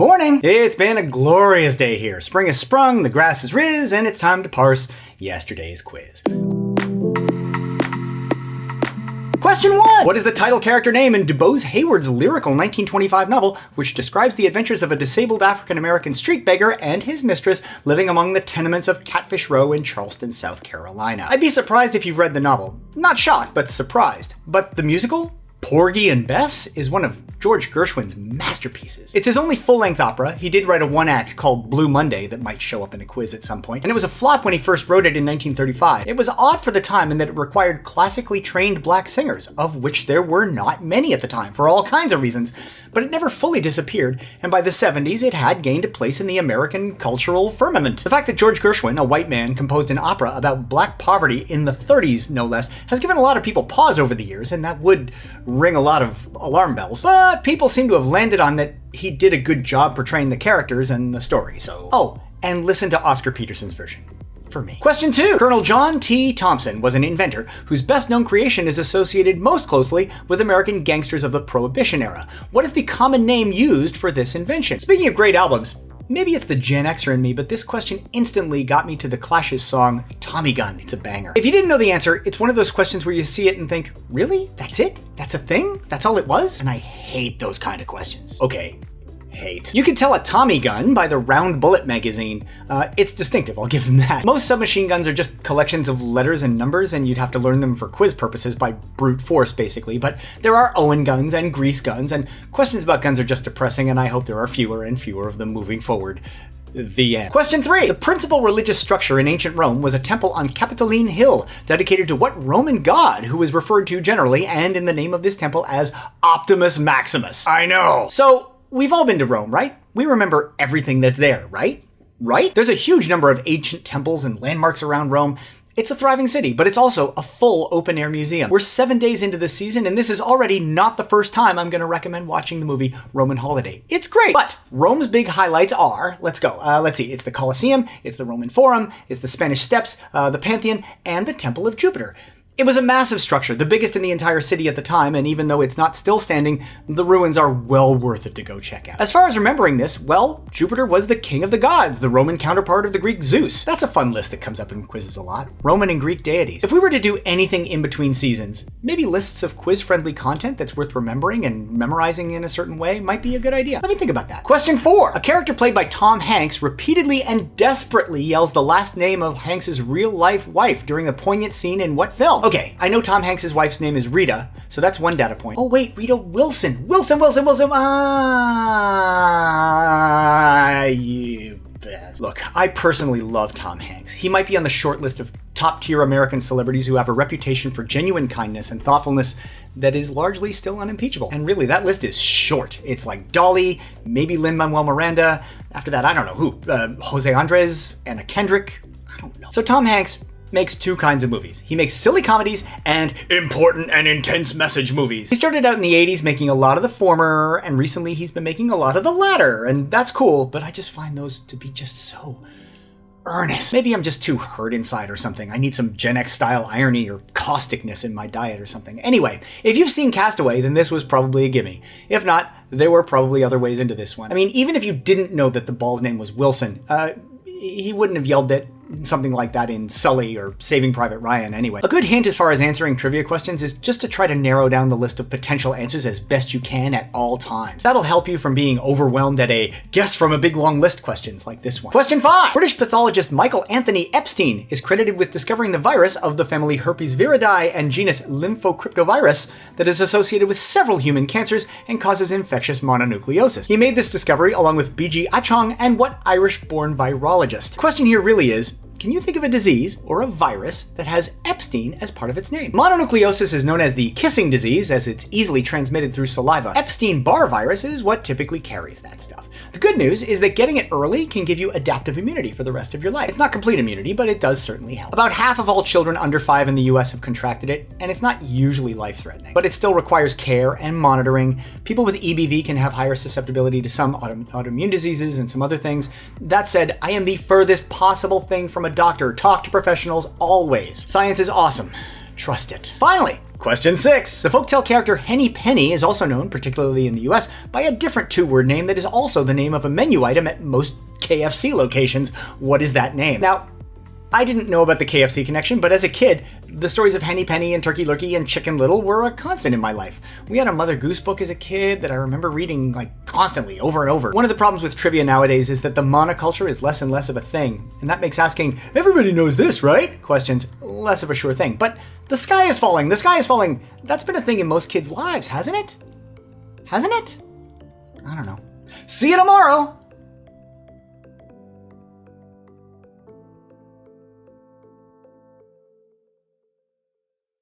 Morning! It's been a glorious day here. Spring has sprung, the grass is riz, and it's time to parse yesterday's quiz. Question 1! What is the title character name in DuBose Hayward's lyrical 1925 novel, which describes the adventures of a disabled African-American street beggar and his mistress living among the tenements of Catfish Row in Charleston, South Carolina? I'd be surprised if you've read the novel. Not shocked, but surprised. But the musical? Porgy and Bess is one of George Gershwin's masterpieces. It's his only full-length opera. He did write a one-act called Blue Monday that might show up in a quiz at some point, and it was a flop when he first wrote it in 1935. It was odd for the time in that it required classically trained black singers, of which there were not many at the time, for all kinds of reasons, but it never fully disappeared, and by the 70s it had gained a place in the American cultural firmament. The fact that George Gershwin, a white man, composed an opera about black poverty in the 30s, no less, has given a lot of people pause over the years, and that would ring a lot of alarm bells. But people seem to have landed on that he did a good job portraying the characters and the story, so... Oh, and listen to Oscar Peterson's version. For me. Question 2. Colonel John T. Thompson was an inventor whose best-known creation is associated most closely with American gangsters of the Prohibition era. What is the common name used for this invention? Speaking of great albums, maybe it's the Gen Xer in me, but this question instantly got me to the Clash's song, Tommy Gun. It's a banger. If you didn't know the answer, it's one of those questions where you see it and think, really? That's it? That's a thing? That's all it was? And I hate those kind of questions. Okay. Hate. You can tell a Tommy gun by the Round Bullet magazine. It's distinctive, I'll give them that. Most submachine guns are just collections of letters and numbers, and you'd have to learn them for quiz purposes by brute force, basically. But there are Owen guns and grease guns, and questions about guns are just depressing, and I hope there are fewer and fewer of them moving forward. The end. Question 3. The principal religious structure in ancient Rome was a temple on Capitoline Hill, dedicated to what Roman god, who is referred to generally, and in the name of this temple, as Optimus Maximus? I know! So, we've all been to Rome, right? We remember everything that's there, right? Right? There's a huge number of ancient temples and landmarks around Rome. It's a thriving city, but it's also a full open-air museum. We're 7 days into the season, and this is already not the first time I'm going to recommend watching the movie Roman Holiday. It's great, but Rome's big highlights are, let's go, let's see, it's the Colosseum, it's the Roman Forum, it's the Spanish Steps, the Pantheon, and the Temple of Jupiter. It was a massive structure, the biggest in the entire city at the time, and even though it's not still standing, the ruins are well worth it to go check out. As far as remembering this, well, Jupiter was the king of the gods, the Roman counterpart of the Greek Zeus. That's a fun list that comes up in quizzes a lot. Roman and Greek deities. If we were to do anything in between seasons, maybe lists of quiz-friendly content that's worth remembering and memorizing in a certain way might be a good idea. Let me think about that. Question 4. A character played by Tom Hanks repeatedly and desperately yells the last name of Hanks' real-life wife during a poignant scene in what film? Okay, I know Tom Hanks' wife's name is Rita, so that's one data point. Oh wait, Rita Wilson. Wilson. You best. Look, I personally love Tom Hanks. He might be on the short list of top-tier American celebrities who have a reputation for genuine kindness and thoughtfulness that is largely still unimpeachable. And really, that list is short. It's like Dolly, maybe Lin-Manuel Miranda. After that, I don't know who. Jose Andres, Anna Kendrick. I don't know. So Tom Hanks makes two kinds of movies. He makes silly comedies and important and intense message movies. He started out in the 80s making a lot of the former, and recently he's been making a lot of the latter, and that's cool, but I just find those to be just so earnest. Maybe I'm just too hurt inside or something. I need some Gen X style irony or causticness in my diet or something. Anyway, if you've seen Castaway, then this was probably a gimme. If not, there were probably other ways into this one. I mean, even if you didn't know that the ball's name was Wilson, he wouldn't have yelled that something like that in Sully or Saving Private Ryan anyway. A good hint as far as answering trivia questions is just to try to narrow down the list of potential answers as best you can at all times. That'll help you from being overwhelmed at a guess from a big long list questions like this one. Question 5. British pathologist Michael Anthony Epstein is credited with discovering the virus of the family Herpes viridae and genus Lymphocryptovirus that is associated with several human cancers and causes infectious mononucleosis. He made this discovery along with B.G. Achong and what Irish-born virologist? The question here really is, can you think of a disease or a virus that has Epstein as part of its name? Mononucleosis is known as the kissing disease as it's easily transmitted through saliva. Epstein-Barr virus is what typically carries that stuff. The good news is that getting it early can give you adaptive immunity for the rest of your life. It's not complete immunity, but it does certainly help. About half of all children under 5 in the US have contracted it, and it's not usually life-threatening. But it still requires care and monitoring. People with EBV can have higher susceptibility to some autoimmune diseases and some other things. That said, I am the furthest possible thing from a doctor. Talk to professionals always. Science is awesome. Trust it. Finally, Question 6. The folktale character Henny Penny is also known, particularly in the US, by a different two-word name that is also the name of a menu item at most KFC locations. What is that name? Now, I didn't know about the KFC connection, but as a kid, the stories of Henny Penny and Turkey Lurky and Chicken Little were a constant in my life. We had a Mother Goose book as a kid that I remember reading constantly, over and over. One of the problems with trivia nowadays is that the monoculture is less and less of a thing, and that makes asking, everybody knows this, right? Questions less of a sure thing. But the sky is falling, that's been a thing in most kids' lives, hasn't it? Hasn't it? I don't know. See you tomorrow!